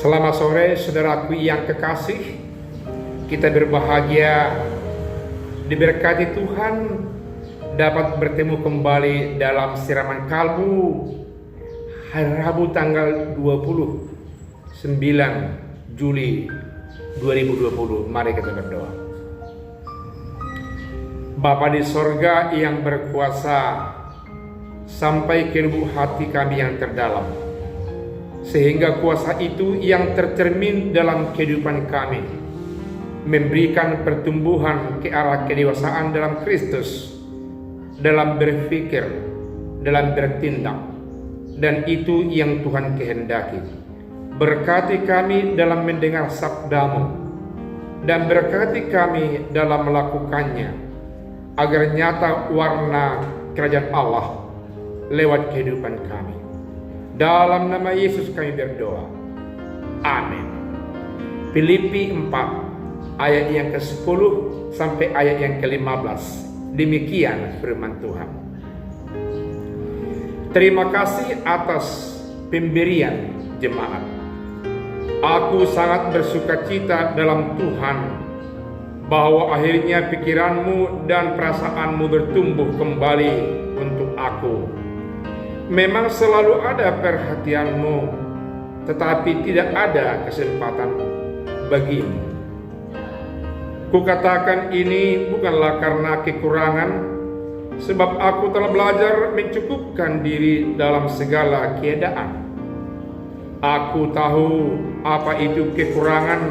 Selamat sore saudaraku yang kekasih. Kita berbahagia diberkati Tuhan dapat bertemu kembali dalam siraman kalbu hari Rabu tanggal 29 Juli 2020. Mari kita berdoa. Bapa di sorga yang berkuasa, sampai ke lubuk hati kami yang terdalam, sehingga kuasa itu yang tercermin dalam kehidupan kami, memberikan pertumbuhan ke arah kedewasaan dalam Kristus, dalam berpikir, dalam bertindak, dan itu yang Tuhan kehendaki. Berkati kami dalam mendengar sabda-Mu, dan berkati kami dalam melakukannya, agar nyata warna kerajaan Allah lewat kehidupan kami. Dalam nama Yesus kami berdoa. Amin. Filipi 4 ayat yang ke-10 sampai ayat yang ke-15. Demikian firman Tuhan. Terima kasih atas pemberian jemaat. Aku sangat bersukacita dalam Tuhan bahwa akhirnya pikiranmu dan perasaanmu bertumbuh kembali untuk aku. Memang selalu ada perhatianmu, tetapi tidak ada kesempatan bagimu. Kukatakan ini bukanlah karena kekurangan, sebab aku telah belajar mencukupkan diri dalam segala keadaan. Aku tahu apa itu kekurangan,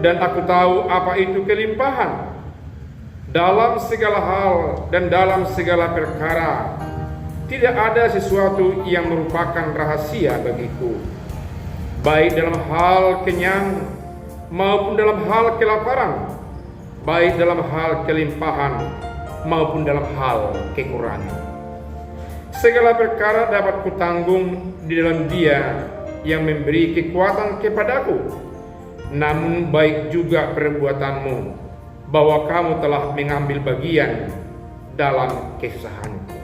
dan aku tahu apa itu kelimpahan. Dalam segala hal dan dalam segala perkara, tidak ada sesuatu yang merupakan rahasia bagiku, baik dalam hal kenyang maupun dalam hal kelaparan, baik dalam hal kelimpahan maupun dalam hal kekurangan. Segala perkara dapat kutanggung di dalam Dia yang memberi kekuatan kepadaku. Namun baik juga perbuatanmu, bahwa kamu telah mengambil bagian dalam kesusahanku.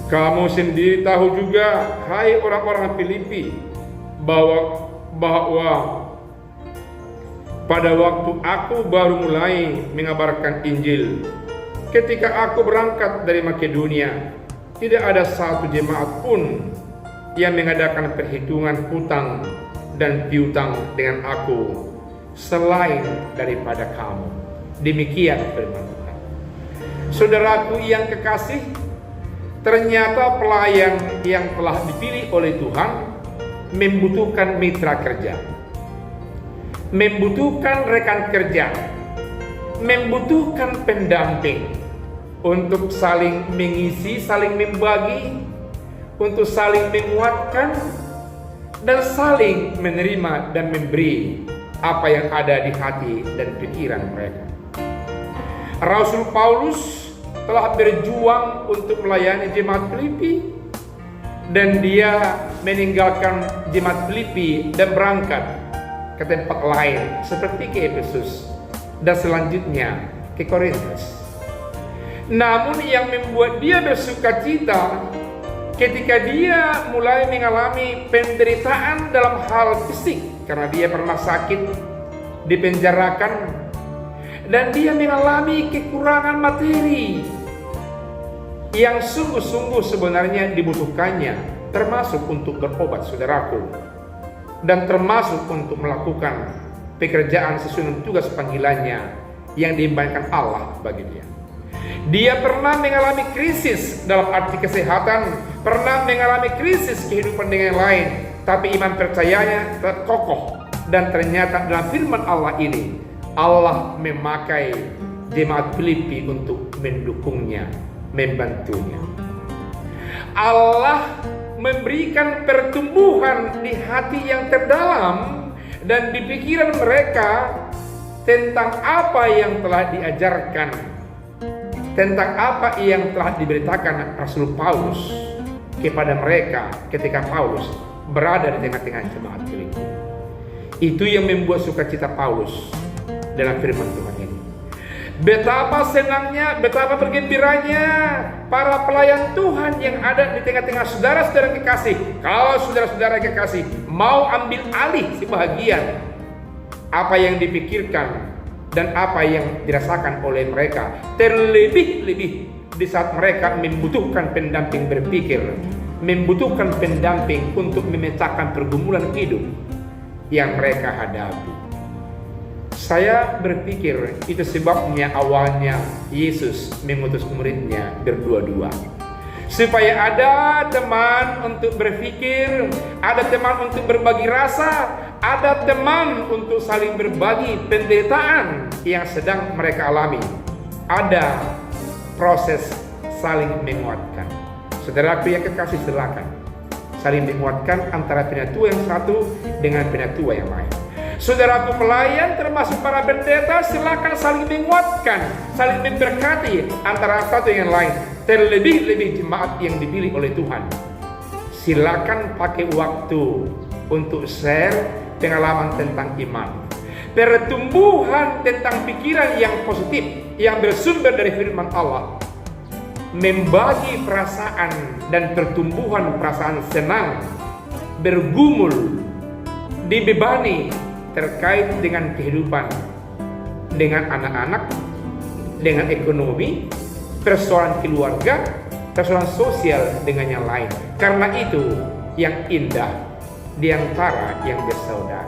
Kamu sendiri tahu juga, hai orang-orang Filipi, bahwa pada waktu aku baru mulai mengabarkan Injil, ketika aku berangkat dari Makedonia, tidak ada satu jemaat pun yang mengadakan perhitungan hutang dan piutang dengan aku selain daripada kamu. Demikian firman Tuhan. Saudaraku yang kekasih, ternyata pelayan yang telah dipilih oleh Tuhan membutuhkan mitra kerja, membutuhkan rekan kerja, membutuhkan pendamping untuk saling mengisi, saling membagi, untuk saling menguatkan, dan saling menerima dan memberi apa yang ada di hati dan pikiran mereka. Rasul Paulus telah berjuang untuk melayani jemaat Filipi, dan dia meninggalkan jemaat Filipi dan berangkat ke tempat lain seperti ke Efesus dan selanjutnya ke Korintus. Namun yang membuat dia bersukacita ketika dia mulai mengalami penderitaan dalam hal fisik, karena dia pernah sakit, dipenjarakan, dan dia mengalami kekurangan materi yang sungguh-sungguh sebenarnya dibutuhkannya, termasuk untuk berobat saudaraku, dan termasuk untuk melakukan pekerjaan sesuai dengan tugas panggilannya yang diembankan Allah bagi dia. Dia pernah mengalami krisis dalam arti kesehatan, pernah mengalami krisis kehidupan dengan yang lain, tapi iman percayanya tetap kokoh. Dan ternyata dalam firman Allah ini, Allah memakai jemaat Filipi untuk mendukungnya, membantunya. Allah memberikan pertumbuhan di hati yang terdalam dan di pikiran mereka tentang apa yang telah diajarkan, tentang apa yang telah diberitakan Rasul Paulus kepada mereka ketika Paulus berada di tengah-tengah jemaat Filipi. Itu yang membuat sukacita Paulus dalam firman Tuhan ini. Betapa senangnya, betapa bergembiranya para pelayan Tuhan yang ada di tengah-tengah saudara-saudara kekasih. Kalau saudara-saudara kekasih mau ambil alih sebahagian apa yang dipikirkan dan apa yang dirasakan oleh mereka, terlebih-lebih di saat mereka membutuhkan pendamping berpikir, membutuhkan pendamping untuk memecahkan pergumulan hidup yang mereka hadapi. Saya berpikir itu sebabnya awalnya Yesus mengutus muridnya berdua-dua, supaya ada teman untuk berpikir, ada teman untuk berbagi rasa, ada teman untuk saling berbagi penderitaan yang sedang mereka alami, ada proses saling menguatkan. Saudaraku yang kekasih, silakan saling menguatkan antara penatua yang satu dengan penatua yang lain. Saudaraku pelayan termasuk para pendeta, silakan saling menguatkan, saling memberkati antara satu yang lain. Terlebih-lebih jemaat yang dipilih oleh Tuhan, silakan pakai waktu untuk share pengalaman tentang iman, pertumbuhan tentang pikiran yang positif yang bersumber dari firman Allah, membagi perasaan dan pertumbuhan perasaan senang, bergumul, dibebani terkait dengan kehidupan, dengan anak-anak, dengan ekonomi, persoalan keluarga, persoalan sosial dengan yang lain. Karena itu yang indah di antara yang bersaudara.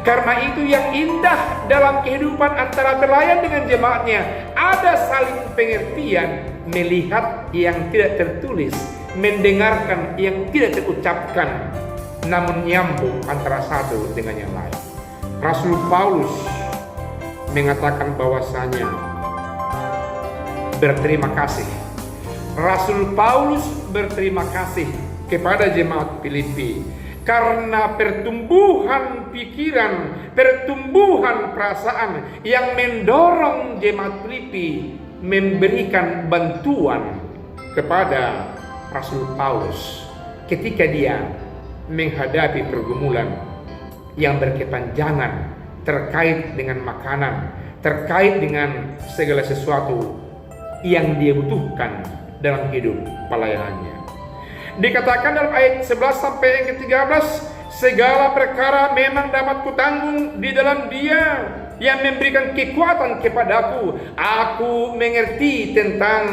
Karena itu yang indah dalam kehidupan antara pelayan dengan jemaatnya, ada saling pengertian, melihat yang tidak tertulis, mendengarkan yang tidak terucapkan, namun nyambung antara satu dengan yang lain. Rasul Paulus mengatakan bahwasanya berterima kasih. Rasul Paulus berterima kasih kepada jemaat Filipi karena pertumbuhan pikiran, pertumbuhan perasaan yang mendorong jemaat Filipi memberikan bantuan kepada Rasul Paulus ketika dia menghadapi pergumulan yang berkepanjangan terkait dengan makanan, terkait dengan segala sesuatu yang dia butuhkan dalam hidup pelayanannya. Dikatakan dalam ayat 11 sampai yang ke-13, segala perkara memang dapat kutanggung di dalam Dia yang memberikan kekuatan kepadaku. Aku mengerti tentang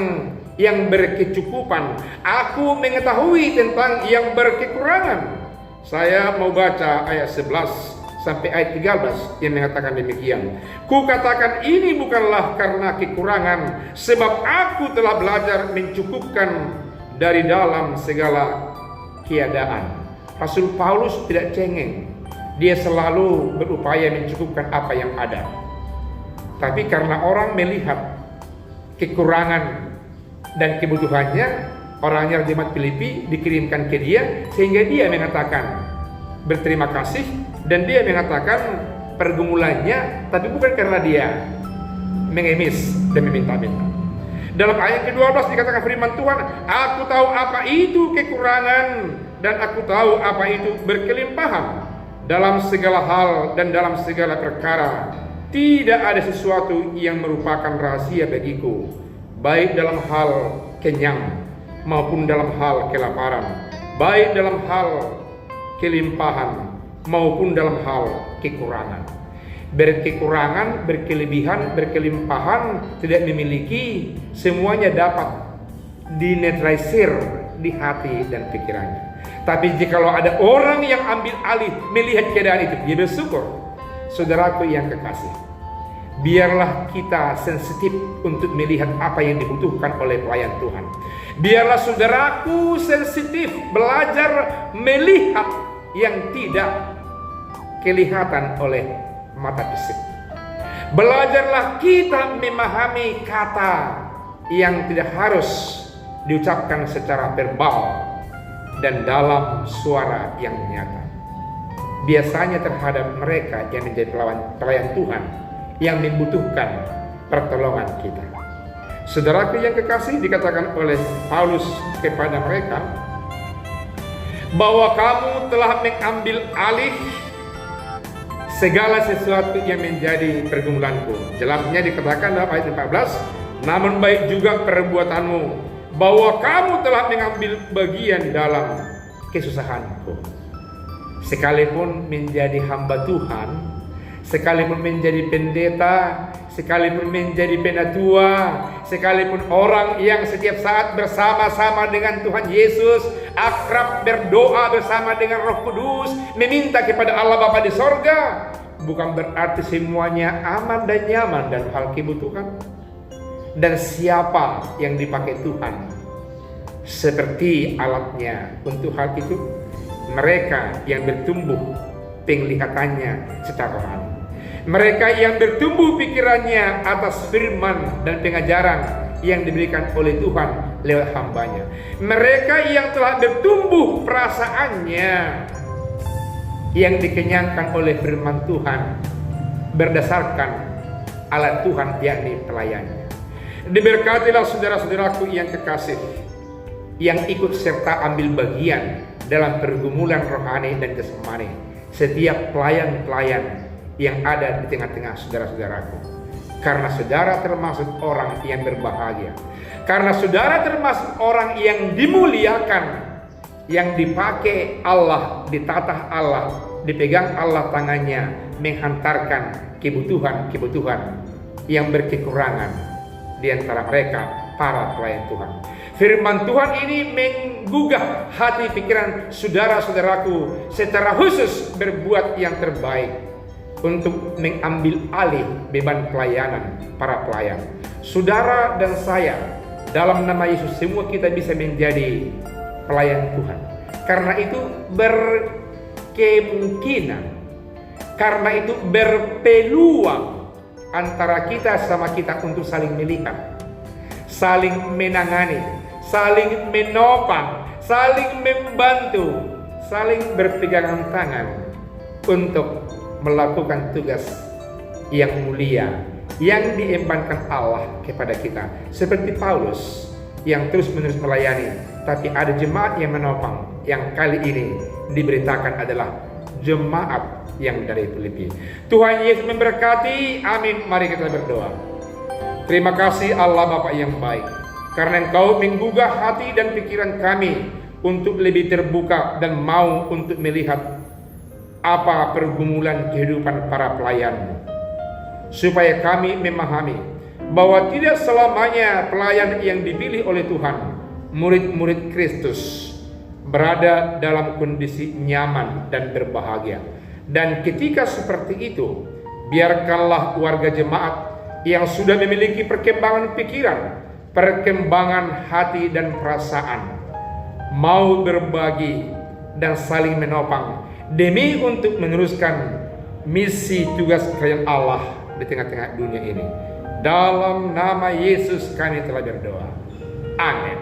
yang berkecukupan, aku mengetahui tentang yang berkekurangan. Saya mau baca ayat 11 sampai ayat 13 yang mengatakan demikian. Ku katakan ini bukanlah karena kekurangan, sebab aku telah belajar mencukupkan dari dalam segala keadaan. Rasul Paulus tidak cengeng, dia selalu berupaya mencukupkan apa yang ada. Tapi karena orang melihat kekurangan dan kebutuhannya, orangnya jemaat Filipi dikirimkan ke dia, sehingga dia mengatakan berterima kasih, dan dia mengatakan pergumulannya, tapi bukan karena dia mengemis dan meminta-minta. Dalam ayat ke-12 dikatakan firman Tuhan, aku tahu apa itu kekurangan dan aku tahu apa itu berkelimpahan. Dalam segala hal dan dalam segala perkara tidak ada sesuatu yang merupakan rahasia bagiku, baik dalam hal kenyang maupun dalam hal kelaparan, baik dalam hal kelimpahan maupun dalam hal kekurangan. Berkekurangan, berkelebihan, berkelimpahan tidak memiliki, semuanya dapat dinetralisir di hati dan pikirannya. Tapi jikalau ada orang yang ambil alih melihat keadaan itu, dia bersyukur. Saudaraku yang kekasih, biarlah kita sensitif untuk melihat apa yang dibutuhkan oleh pelayan Tuhan. Biarlah saudaraku sensitif belajar melihat yang tidak kelihatan oleh mata fisik. Belajarlah kita memahami kata yang tidak harus diucapkan secara verbal dan dalam suara yang nyata. Biasanya terhadap mereka yang menjadi pelayan Tuhan yang membutuhkan pertolongan kita. Saudaraku yang kekasih, dikatakan oleh Paulus kepada mereka bahwa kamu telah mengambil alih segala sesuatu yang menjadi pergumulanku. Jelasnya dikatakan dalam ayat 14, namun baik juga perbuatanmu, bahwa kamu telah mengambil bagian dalam kesusahanku. Sekalipun menjadi hamba Tuhan, sekalipun menjadi pendeta, sekalipun menjadi penatua, sekalipun orang yang setiap saat bersama-sama dengan Tuhan Yesus, akrab berdoa bersama dengan Roh Kudus, meminta kepada Allah Bapa di sorga, bukan berarti semuanya aman dan nyaman dan hal kebutuhan. Dan siapa yang dipakai Tuhan seperti alatnya untuk hal itu? Mereka yang bertumbuh penglihatannya secara rohani, mereka yang bertumbuh pikirannya atas firman dan pengajaran yang diberikan oleh Tuhan lewat hambanya, mereka yang telah bertumbuh perasaannya yang dikenyangkan oleh firman Tuhan berdasarkan alat Tuhan, yakni pelayannya. Diberkatilah saudara-saudaraku yang kekasih, yang ikut serta ambil bagian dalam pergumulan rohani dan jasmani setiap pelayan-pelayan yang ada di tengah-tengah saudara-saudaraku. Karena saudara termasuk orang yang berbahagia, karena saudara termasuk orang yang dimuliakan, yang dipakai Allah, ditatah Allah, dipegang Allah tangannya, menghantarkan kebutuhan-kebutuhan yang berkekurangan di antara mereka para pelayan Tuhan. Firman Tuhan ini menggugah hati pikiran saudara-saudaraku secara khusus berbuat yang terbaik untuk mengambil alih beban pelayanan para pelayan. Saudara dan saya, dalam nama Yesus semua kita bisa menjadi pelayan Tuhan. Karena itu berkemungkinan, karena itu berpeluang antara kita sama kita untuk saling melihat, saling menangani, saling menopang, saling membantu, saling berpegangan tangan untuk melakukan tugas yang mulia yang diembankan Allah kepada kita. Seperti Paulus yang terus-menerus melayani, tapi ada jemaat yang menopang, yang kali ini diberitakan adalah jemaat yang dari Filipi. Tuhan Yesus memberkati. Amin. Mari kita berdoa. Terima kasih Allah Bapa yang baik, karena Engkau menggugah hati dan pikiran kami untuk lebih terbuka dan mau untuk melihat apa pergumulan kehidupan para pelayan-Mu, supaya kami memahami bahwa tidak selamanya pelayan yang dipilih oleh Tuhan, murid-murid Kristus, berada dalam kondisi nyaman dan berbahagia. Dan ketika seperti itu, biarkanlah warga jemaat yang sudah memiliki perkembangan pikiran, perkembangan hati dan perasaan, mau berbagi dan saling menopang demi untuk meneruskan misi tugas kerajaan Allah di tengah-tengah dunia ini. Dalam nama Yesus kami telah berdoa. Amin.